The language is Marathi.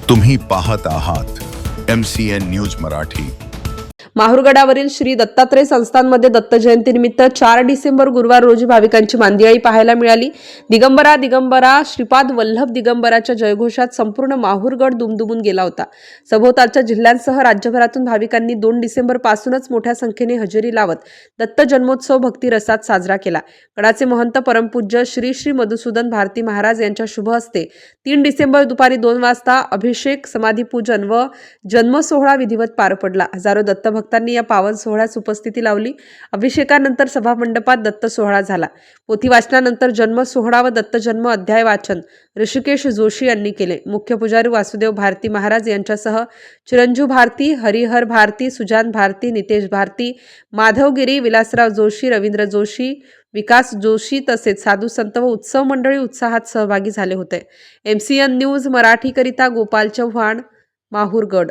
तुम्ही पाहत आहात MCN न्यूज मराठी। माहुरगडावरील श्री दत्तात्रय संस्थानमध्ये दत्त जयंतीनिमित्त 4 डिसेंबर गुरुवार रोजी भाविकांची मांदियाळी पाहायला मिळाली। दिगंबरा दिगंबरा श्रीपाद वल्लभ दिगंबराच्या जयघोषात संपूर्ण माहुरगड दुमदुमून गेला होता। सभोवतालच्या जिल्ह्यांसह राज्यभरातून भाविकांनी 2 डिसेंबर पासूनच मोठ्या संख्येने हजेरी लावत दत्त जन्मोत्सव भक्तिरसात साजरा केला। गडाचे महंत परमपूज्य श्री श्री मधुसूदन भारती महाराज यांच्या शुभ हस्ते 3 डिसेंबर दुपारी 2 वाजता अभिषेक, समाधीपूजन व जन्म सोहळा विधिवत पार पडला। हजारो दत्त भक्तांनी या पावन सोहळ्यास उपस्थिती लावली। अभिषेकानंतर सभामंडपात दत्त सोहळा झाला। पोथी वाचनानंतर जन्म सोहळा व दत्त जन्म अध्याय वाचन ऋषिकेश जोशी यांनी केले। मुख्य पुजारी वासुदेव भारती महाराज यांच्यासह चिरंजीव भारती, हरिहर भारती, सुजान भारती, नितेश भारती, माधवगिरी, विलासराव जोशी, रवींद्र जोशी, विकास जोशी तसेच साधू संत व उत्सव मंडळी उत्साहात सहभागी झाले होते। MCN न्यूज मराठीकरिता गोपाल चव्हाण, माहुरगड।